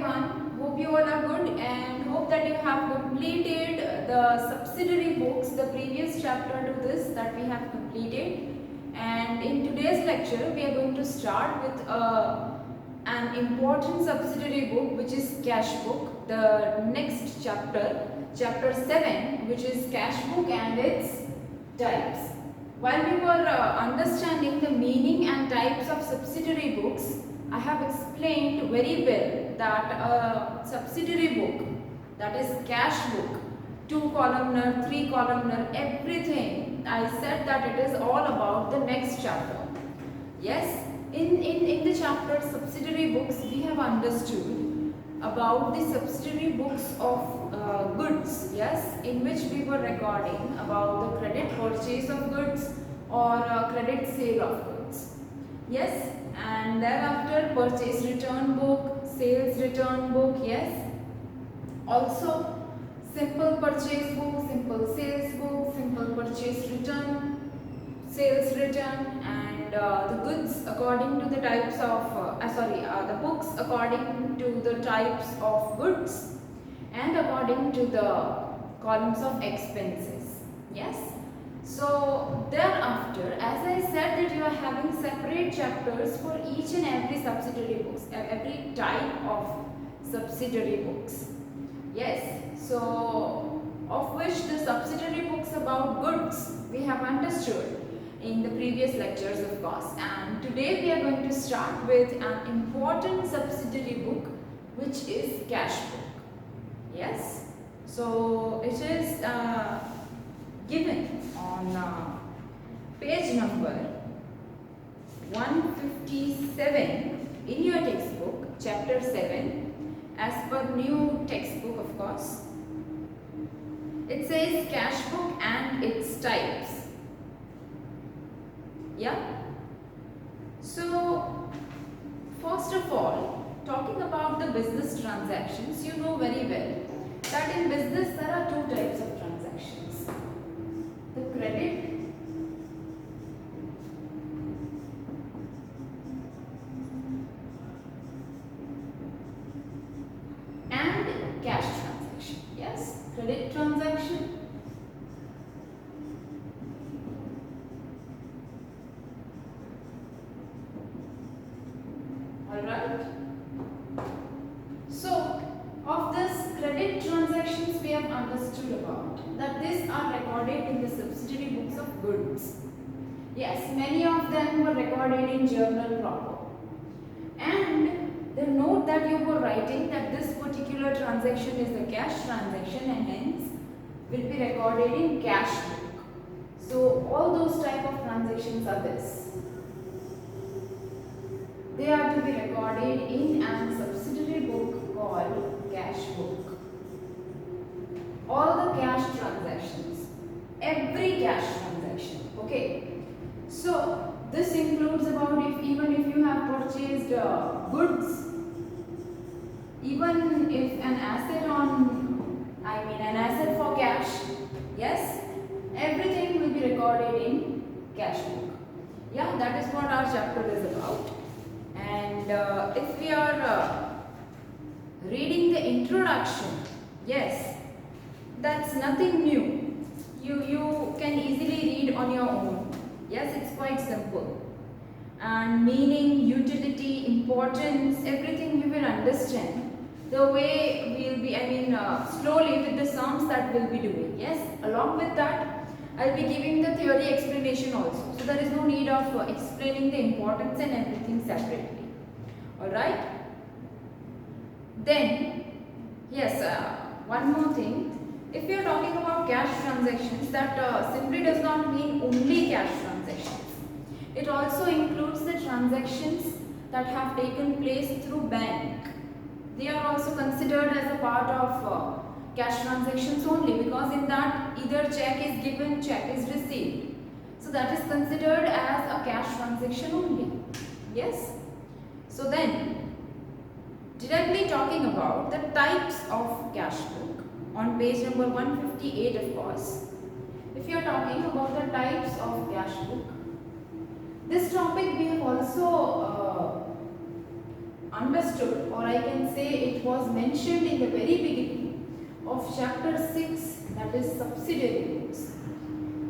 everyone. Hope you all are good and hope that you have completed the subsidiary books, the previous chapter to this that we have completed. And in today's lecture, we are going to start with an important subsidiary book, which is cash book. The next chapter, chapter 7, which is cash book and its types. While we were understanding the meaning and types of subsidiary books, I have explained very well that a subsidiary book, that is cash book, 2 columnar, 3 columnar, everything, I said that it is all about the next chapter. Yes, in the chapter subsidiary books, we have understood about the subsidiary books of goods, yes, in which we were recording about the credit purchase of goods or credit sale of goods. Yes, and thereafter purchase return book, sales return book, yes. Also simple purchase book, simple sales book, simple purchase return, sales return, and the goods according to the types of, the books according to the types of goods and according to the columns of expenses, yes. So thereafter, as I said that you are having separate chapters for each and every subsidiary books, every type of subsidiary books. Yes, so of which the subsidiary books about goods we have understood in the previous lectures, of course. And today we are going to start with an important subsidiary book, which is cash book. Yes, so it is given on page number 157 in your textbook, chapter 7, as per new textbook, of course. It says cash book and its types. Yeah. So first of all, talking about the business transactions, you know very well that in business there are 2 types of transactions: the credit and cash transaction. Yes, credit transaction all right. So of this credit transactions we have understood about that these are recorded in the subsidiary books of goods. Yes, many of them were recorded in journal proper. And the note that you were writing that this particular transaction is a cash transaction and hence will be recorded in cash book. So all those type of transactions are this. They are to be recorded in a subsidiary book called cash book. All the cash transactions, every cash transaction, okay. So this includes about even if you have purchased goods, even if an asset an asset for cash, yes, everything will be recorded in cash book. Yeah, that is what our chapter is about. And if we are reading the introduction, yes, that's nothing new. You can easily read on your own. Yes, it's quite simple. And meaning, utility, importance, everything you will understand the way we'll be, slowly with the sums that we'll be doing. Yes, along with that, I'll be giving the theory explanation also. So there is no need of explaining the importance and everything separately. Alright? Then, yes, one more thing. If we are talking about cash transactions, that simply does not mean only cash transactions. It also includes the transactions that have taken place through bank. They are also considered as a part of cash transactions only, because in that either check is given, check is received. So that is considered as a cash transaction only. Yes. So then, directly talking about the types of cash book on page number 158, of course. If you are talking about the types of cash book, this topic we have also understood, or I can say it was mentioned in the very beginning of chapter 6, that is subsidiary books.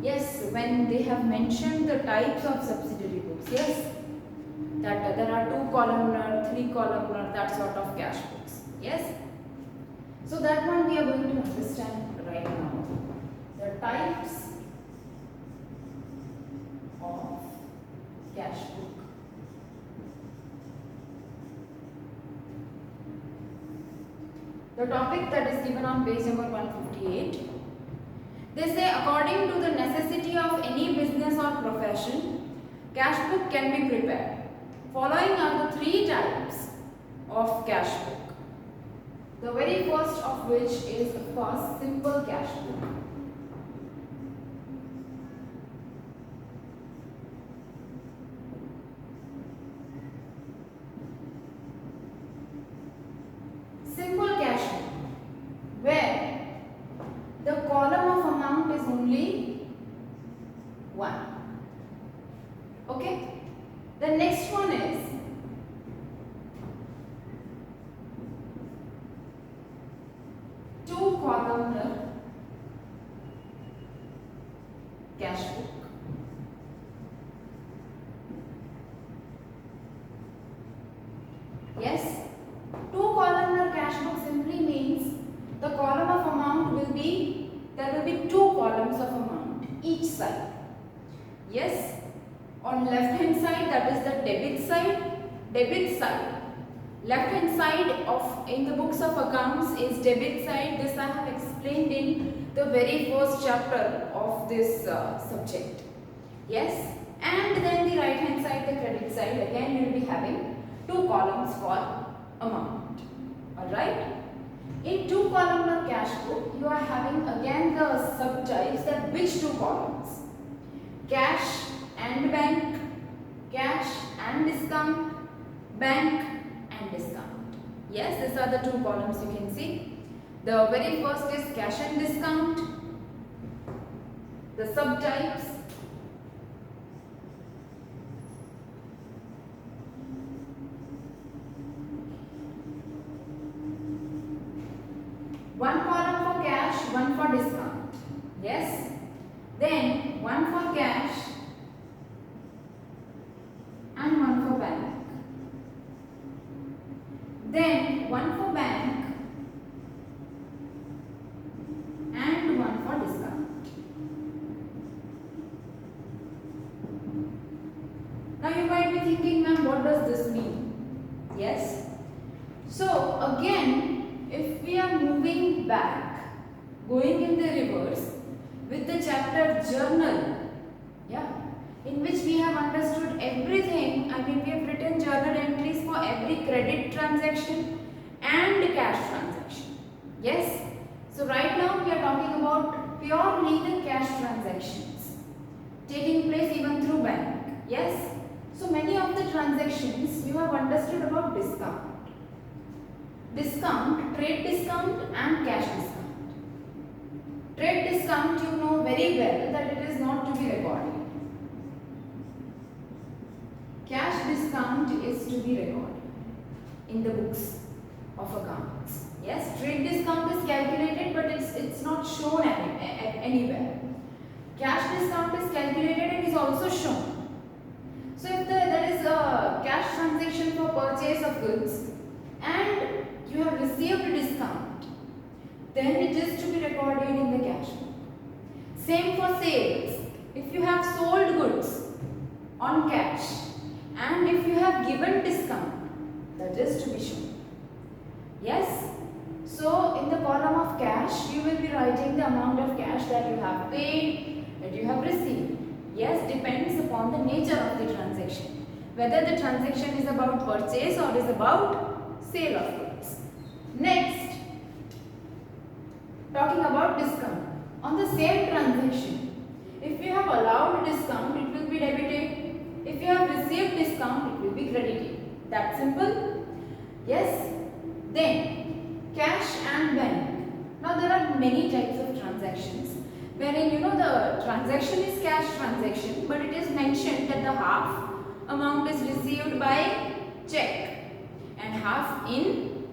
Yes, when they have mentioned the types of subsidiary books, yes, that there are 2 columnar, 3 columnar, that sort of cash books. Yes, so that one we are going to understand right now. The types of cash book. The topic that is given on page number 158. They say according to the necessity of any business or profession, cash book can be prepared. Following are the 3 types of cash book. The very first of which is, of course, simple cash book. Simple cash book, where the column of amount is only 1. Okay. The next one is two-columnar cash book. Yes, two-columnar cash book simply means the column of amount will be, there will be 2 columns of amount each side. Yes. On left hand side, that is the debit side, left hand side of in the books of accounts is debit side. This I have explained in the very first chapter of this subject. Yes, and then the right hand side, the credit side, again you will be having 2 columns for amount. Alright. In 2 columnar cash book, you are having again the subtypes, that which 2 columns? Cash and bank, cash and discount, bank and discount. Yes, these are the 2 columns you can see. The very first is cash and discount. The subtypes. One column for cash, one for discount. Yes. Then one for cash and one for bank. Then one for bank and one for discount. Now you might be thinking, ma'am, what does this mean? Yes. So again, if we are moving back, going in the reverse with the chapter journal, yeah, in which we have understood everything. I mean, we have written journal entries for every credit transaction and cash transaction. Yes. So right now we are talking about purely the cash transactions taking place even through bank. Yes. So many of the transactions you have understood about discount. Discount, trade discount and cash discount. Trade discount, you know very well that it is not to be recorded. Cash discount is to be recorded in the books of accounts. Yes, trade discount is calculated, but it's not shown anywhere. Cash discount is calculated and is also shown. So if there is a cash transaction for purchase of goods and you have received a discount, then it is to be recorded in the cash book. Same for sales. If you have sold goods on cash and if you have given discount, that is to be shown. Yes. So in the column of cash, you will be writing the amount of cash that you have paid, that you have received. Yes, depends upon the nature of the transaction. Whether the transaction is about purchase or is about sale of goods. Next, talking about discount. On the same transaction, if you have allowed discount, it will be debited. If you have received discount, it will be credited. That simple? Yes. Then, cash and bank. Now there are many types of transactions wherein the transaction is cash transaction, but it is mentioned that the half amount is received by check and half in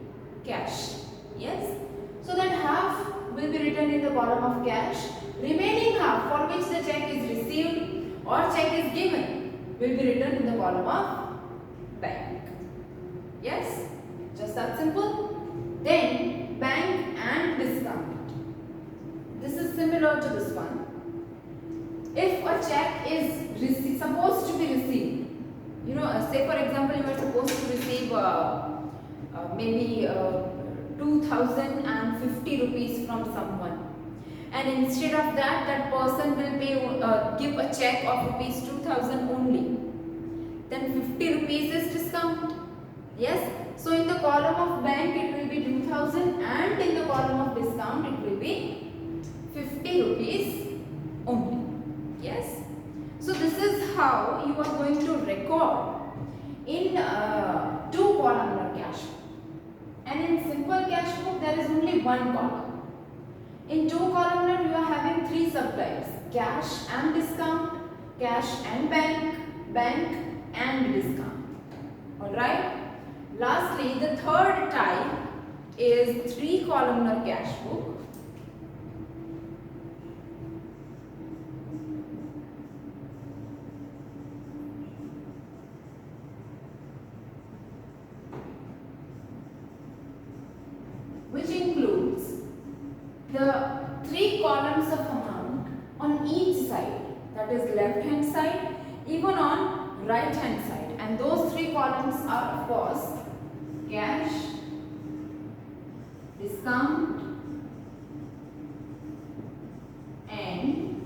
cash. Yes. So that half will be written in the column of cash. Remaining half for which the check is received or check is given will be written in the column of bank. Yes. Just that simple. Then bank and discount. This is similar to this one. If a check is supposed to be received, say for example you are supposed to receive maybe 2050 rupees from someone, and instead of that, that person will give a check of rupees 2000 only, then 50 rupees is discount. Yes. So in the column of bank it will be 2000 and in the column of discount it will be 50 rupees only. Yes. So this is how you are going to record in two columnar cash book. And in simple cash book there is only one column. In two columnar you are having three subtypes: cash and discount, cash and bank, bank and discount. Alright. Lastly, the third type is three columnar cash book. Which includes the three columns of amount on each side, that is left hand side, even on right hand side, and those three columns are of course cash, discount and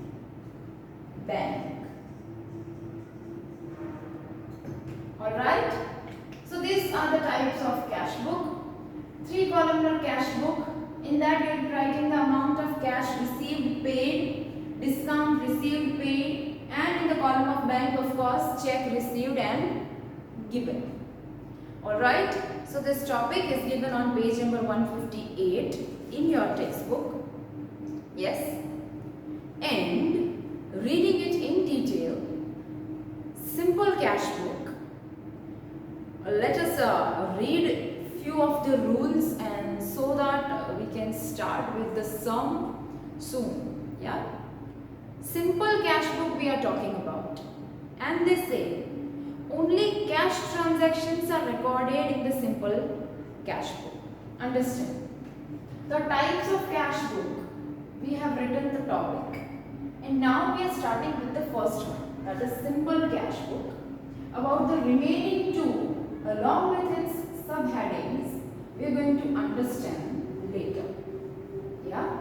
bank. Alright, so these are the types of cash book. Three columnar cash book, in that you will be writing the amount of cash received, paid, discount received, paid, and in the column of bank of course check received and given. Alright, so this topic is given on page number 158 in your textbook. Yes, and reading it in detail, simple cash book, let us read few of the rules, and so that we can start with the sum soon. Yeah, simple cash book we are talking about, and they say only cash transactions are recorded in the simple cash book. Understand? The types of cash book, we have written the topic, and now we are starting with the first one, that is simple cash book. About the remaining two, along with its subheadings, we are going to understand later. Yeah.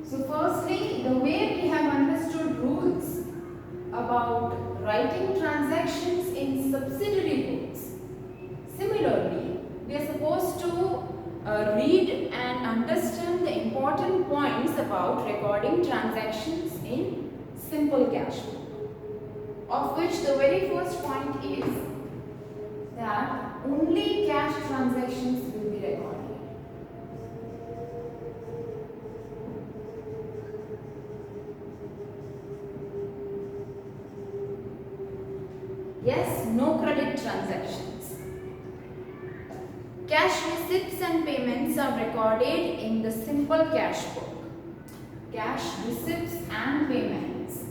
So firstly, the way we have understood rules about writing transactions in subsidiary books, similarly we are supposed to read and understand the important points about recording transactions in simple cash book, of which the very first point is that only cash transactions will be recorded. Yes, no credit transactions. Cash receipts and payments are recorded in the simple cash book. Cash receipts and payments.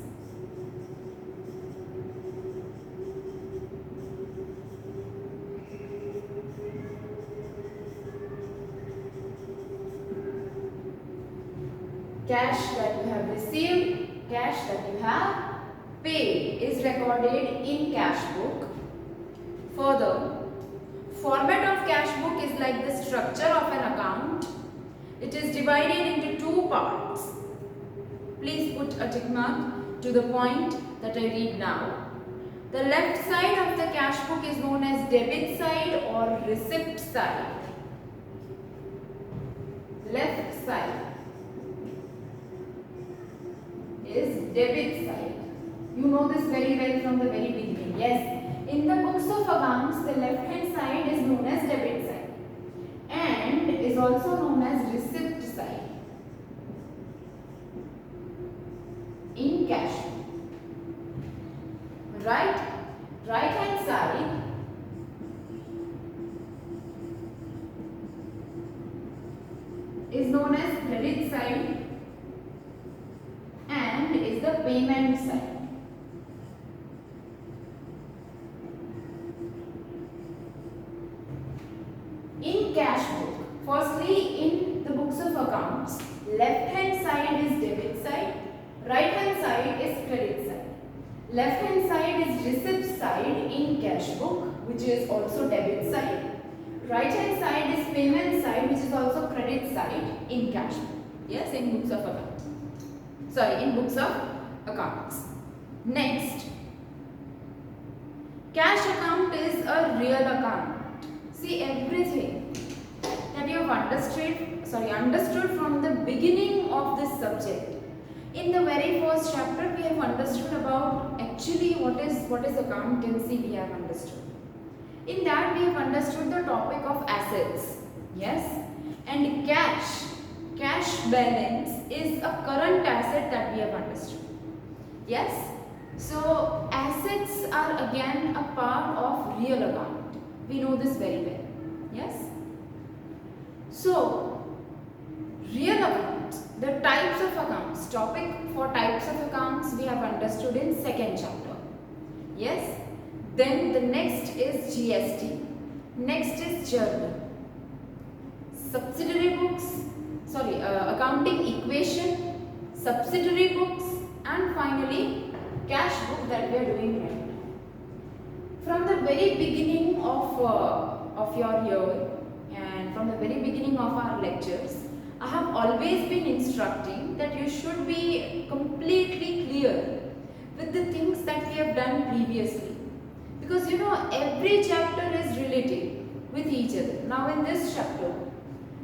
Cash that you have received, cash that you have paid is recorded in cash book. Further, format of cash book is like the structure of an account. It is divided into two parts. Please put a tick mark to the point that I read now. The left side of the cash book is known as debit side or receipt side. Left side is debit side. You know this very well from the very beginning. Yes, in the books of accounts, the left hand side is known as debit side and is also known as receipt side in cash. Right hand side is known as credit side and is the payment side. In cash book, firstly in the books of accounts, left hand side is debit side, right hand side is credit side. Left hand side is receipt side in cash book, which is also debit side. Right hand side is payment side, which is also credit side in cash book. Yes, in books of accounts. Sorry, in books of accounts. Next, cash account is a real account. See, everything that you have understood from the beginning of this subject. In the very first chapter, we have understood about actually what is accountancy. We have understood. In that, we have understood the topic of assets. Yes, and cash balance is a current asset that we have understood. Yes, so assets are again a part of real account. We know this very well. Yes. So, real accounts, the types of accounts, topic for types of accounts we have understood in second chapter. Yes. Then the next is GST. Next is journal. Subsidiary books, accounting equation, subsidiary books, and finally cash book that we are doing right now. From the very beginning of your year and from the very beginning of our lectures, I have always been instructing that you should be completely clear with the things that we have done previously. Because you know, every chapter is related with each other. Now in this chapter,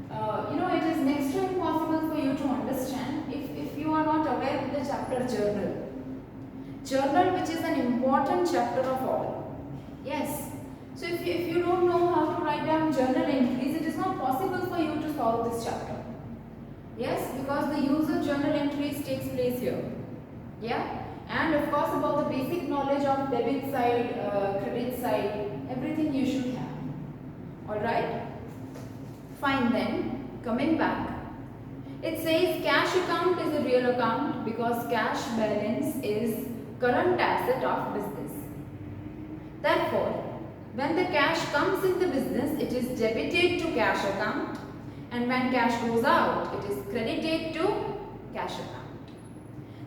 it is next to impossible for you to understand if you are not aware of the chapter journal. Journal, which is an important chapter of all. Yes. So if you don't know how to write down journal entries, it is not possible for you to solve this chapter. Yes, because the use of journal entries takes place here. Yeah. And of course about the basic knowledge of debit side, credit side, everything you should have. Alright? Fine then, coming back. It says cash account is a real account because cash balance is current asset of business. Therefore, when the cash comes in the business, it is debited to cash account, and when cash goes out, it is credited to cash account.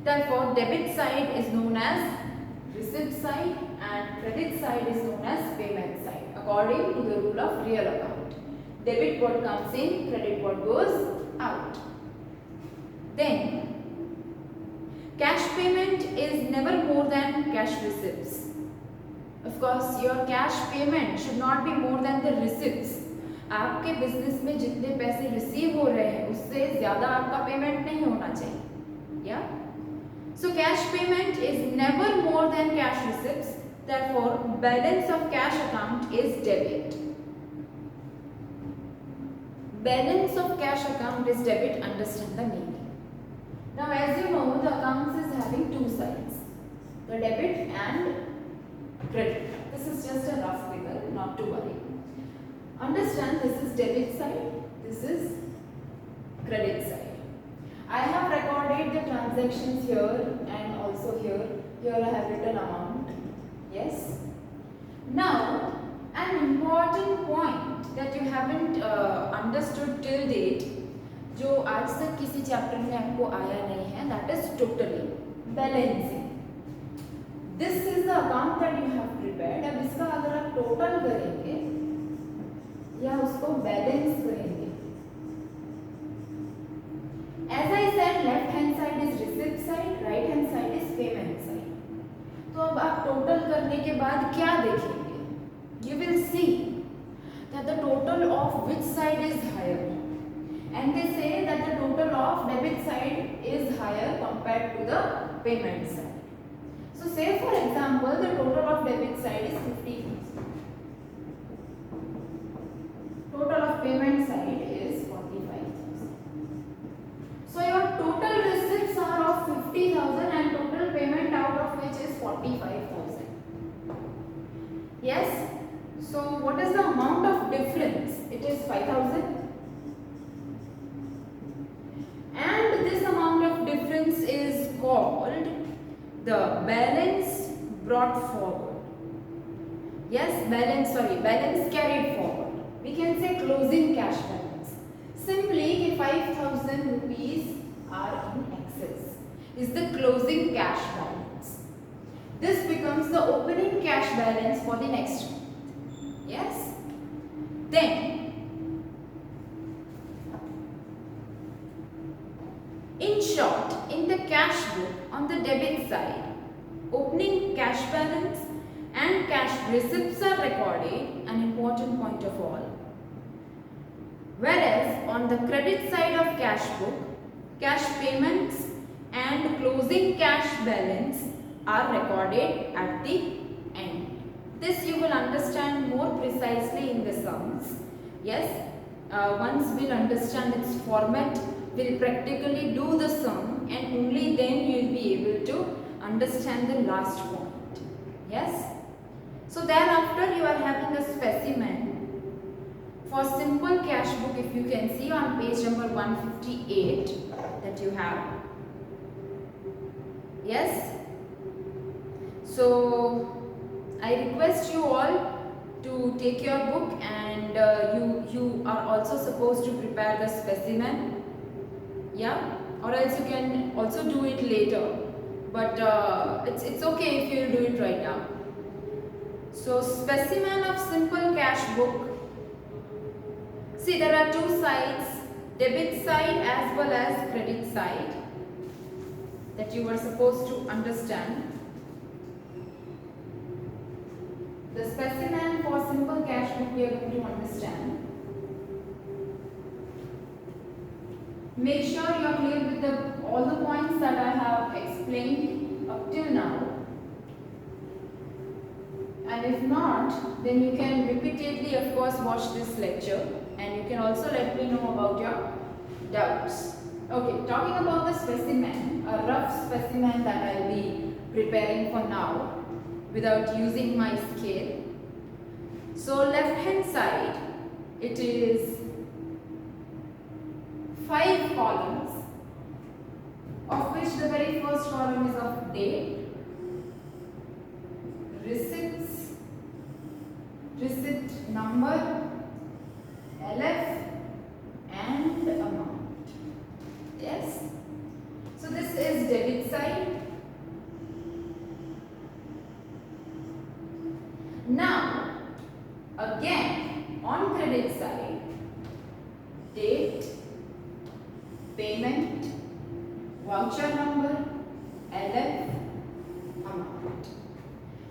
Therefore, debit side is known as receipt side and credit side is known as payment side according to the rule of real account. Debit what comes in, credit what goes out. Then, cash payment is never more than cash receipts. Of course, your cash payment should not be more than the receipts. आपके business में जितने पैसे receive हो रहे हैं उससे ज़्यादा आपका पेमेंट नहीं होना चाहिए. Yeah? So cash payment is never more than cash receipts. Therefore, balance of cash account is debit. Balance of cash account is debit. Understand the meaning. Now, as you know, the accounts is having two sides, the debit and credit. This is just a rough figure, not to worry. Understand, this is debit side, this is credit side. I have recorded the transactions here and also here. Here I have written amount. Yes. Now, an important point that you haven't understood till date, जो आज तक किसी chapter में आपको आया नहीं है, that is totally balancing. This is the account that you have prepared. अब इसका अगर आप टोटल करेंगे या उसको बैलेंस करेंगे, as I said, left hand side is receipt side, right hand side is payment side. तो अब आप टोटल करने के बाद क्या देखेंगे? You will see that the total of which side is higher, and they say that the total of debit side is higher compared to the payment side. So say for example, the total of debit side is 50,000. Total of payment side is 45,000. So your total receipts are of 50,000 and total payment out of which is 45,000. Yes. So what is the amount of difference? It is 5,000. the balance brought forward. Yes, balance carried forward. We can say closing cash balance. Simply 5,000 rupees are in excess is the closing cash balance. This becomes the opening cash balance for the next month. Yes. Then, in short, in the cash book on the debit side, opening cash balance and cash receipts are recorded, an important point of all. Whereas on the credit side of cash book, cash payments and closing cash balance are recorded at the end. This you will understand more precisely in the sums. Yes, once we'll understand its format, we'll practically do the sum and only then you will be able to understand the last point. Yes. So thereafter you are having a specimen for simple cash book, if you can see on page number 158 that you have. Yes. So I request you all to take your book and you are also supposed to prepare the specimen. Yeah, or else you can also do it later, but it's okay if you do it right now. So specimen of simple cash book. See, there are two sides, debit side as well as credit side, that you are supposed to understand. The specimen for simple cash book we are going to understand. Make sure you are clear with all the points that I have explained up till now. And if not, then you can repeatedly, of course, watch this lecture and you can also let me know about your doubts. Okay, talking about the specimen, a rough specimen that I will be preparing for now without using my scale. So left hand side, it is 5 columns, of which the very first column is of date, receipts, receipt number, LF and amount. Yes. So this is debit side. Now again on credit side, date, payment, voucher number, LF, amount.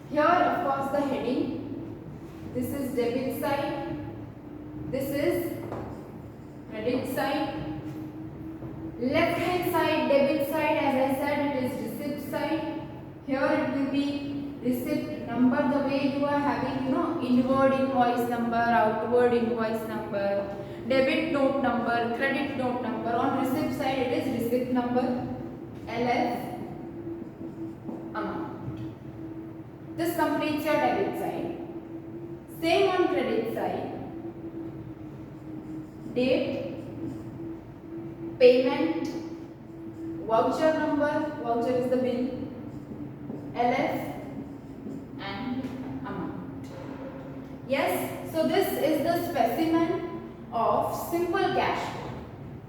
Here of course the heading. This is debit side. This is credit side. Left hand side, debit side, as I said, it is receipt side. Here it will be receipt number, the way you are having, inward invoice number, outward invoice number, debit note number, credit note number. On receipt side, it is receipt number, LF, amount. This completes your debit side. Same on credit side. Date, payment, voucher number, voucher is the bill, LF and amount. Yes, so this is the specimen of simple cash book.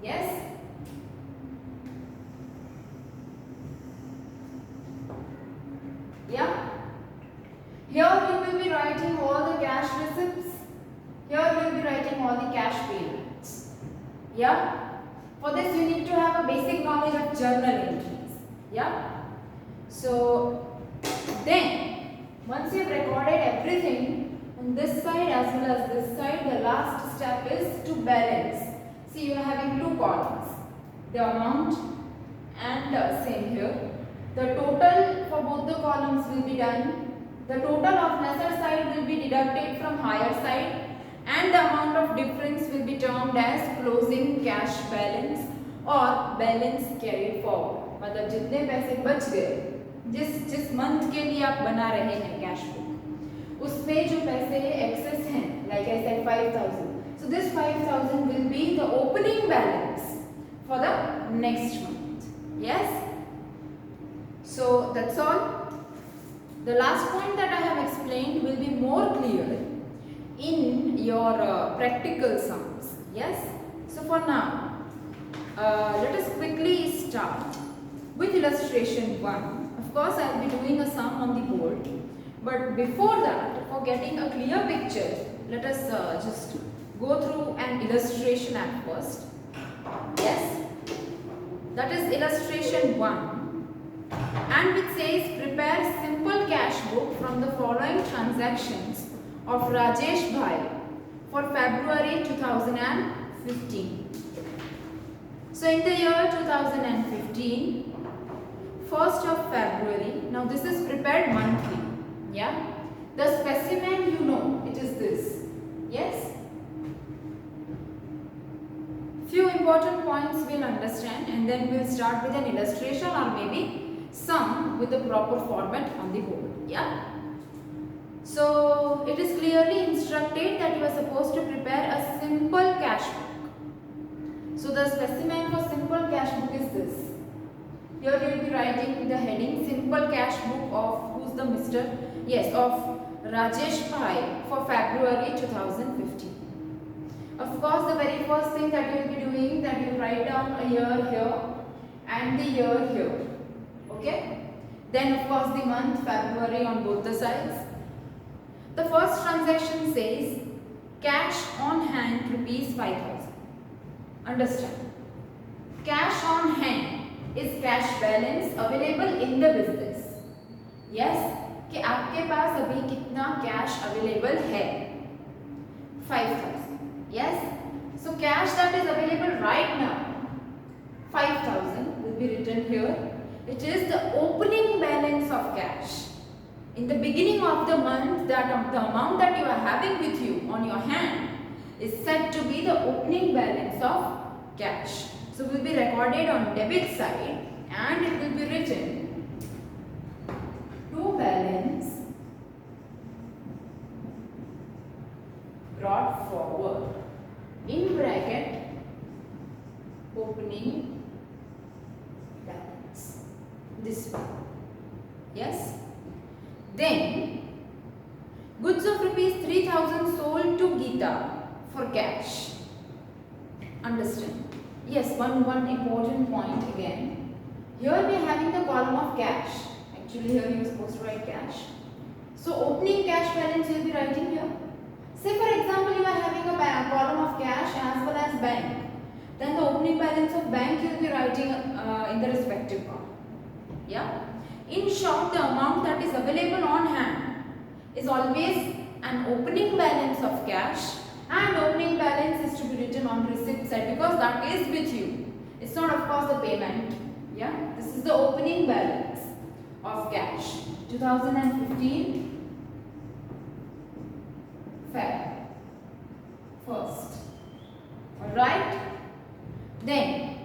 Yes. Yeah. Here we will be writing all the cash receipts. Here we will be writing all the cash payments. Yeah. For this you need to have a basic knowledge of journal entries. Yeah. So then once you have recorded everything on this side as well as this side, the last step is to balance. See, you are having two columns, the amount and same here. The total for both the columns will be done. The total of lesser side will be deducted from higher side and the amount of difference will be termed as closing cash balance or balance carried forward. मतलब जितने पैसे बच गए जिस month के लिए आप बना रहे हैं कैश बुक, उसमें जो पैसे एक्सेस हैं, like I said 5,000. So this 5,000 will be the opening balance for the next month. Yes. So that's all. The last point that I have explained will be more clear in your practical sums. Yes. So for now, let us quickly start with illustration 1. Of course, I will be doing a sum on the board. But before that, for getting a clear picture, let us just go through an illustration at first. Yes. That is illustration 1, and which says prepare simple cash book from the following transactions of Rajesh Bhai for February 2015. So in the year 2015, 1st of February, now this is prepared monthly, yeah. The specimen, you know, it is this, yes. Few important points we'll understand, and then we'll start with an illustration or maybe sum with the proper format on the board. Yeah. So it is clearly instructed that you are supposed to prepare a simple cash book. So the specimen for simple cash book is this. Here you will be writing the heading simple cash book of who's the Mr. Yes, of Rajesh Bhai for February 2015. Of course, the very first thing that you will be doing, that you write down a year here and the year here. Okay? Then of course the month February on both the sides. The first transaction says cash on hand rupees 5,000. Understand? Cash on hand is cash balance available in the business. Yes? कि आपके पास अभी कितना cash available है? 5,000. Yes, so cash that is available right now, 5,000 will be written here. It is the opening balance of cash. In the beginning of the month, the amount that you are having with you on your hand is said to be the opening balance of cash. So will be recorded on debit side, and it will be written to balance brought forward in bracket opening balance, this one. Yes. Then goods of rupees 3,000 sold to Geeta for cash. Understand? Yes, one important point again. Here we are having the column of cash. Actually here you are supposed to write cash. So opening cash balance you will be writing here. Say for example you are having a column of cash as well as bank. Then the opening balance of bank you will be writing in the respective column. Yeah. In short, the amount that is available on hand is always an opening balance of cash, and opening balance is to be written on receipt side because that is with you. It's not of course the payment. Yeah. This is the opening balance of cash. 2015 Feb 1st. Alright. Then,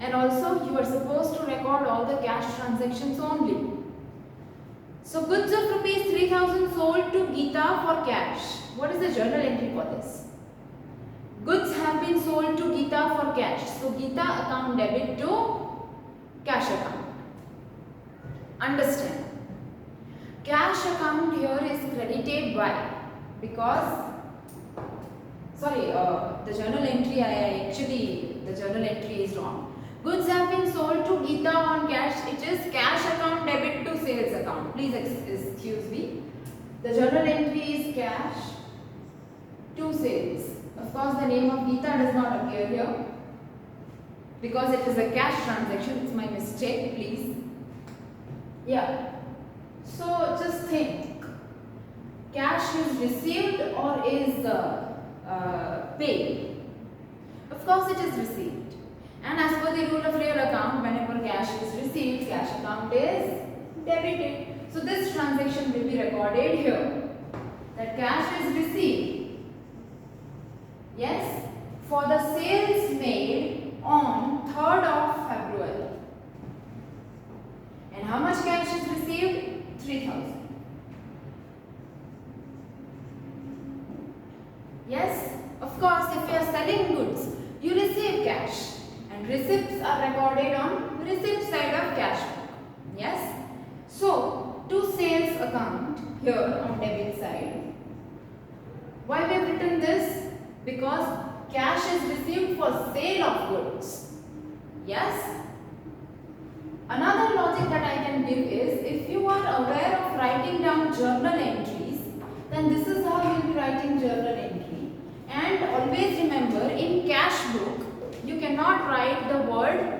and also you are supposed to record all the cash transactions only. So goods of rupees 3,000 sold to Geeta for cash. What is the journal entry for this? Goods have been sold to Geeta for cash. So Geeta account debit to cash account. Understand? Cash account here is credited by, because the journal entry the journal entry is wrong. Goods have been sold to Geeta on cash. It is cash account debit to sales account. Please excuse me. The journal entry is cash to sales. Of course, the name of Geeta does not appear here because it is a cash transaction. It's my mistake, please. Yeah. So just think. Cash is received or is paid? Of course, it is received. And as per the rule of real account, whenever cash is received, cash account is debited. So this transaction will be recorded here. That cash is received. Yes, for the sales made on 3rd of February. And how much cash is received? 3,000. Yes, of course, if you are selling goods, you receive cash, and receipts are recorded on receipt side of cash book. Yes. So to sales account here on debit side. Why we have written this? Because cash is received for sale of goods. Yes. Another logic that I can give is, if you are aware of writing down journal entries, then this is how you will be writing journal entry. And always remember, in cash book, you cannot write the word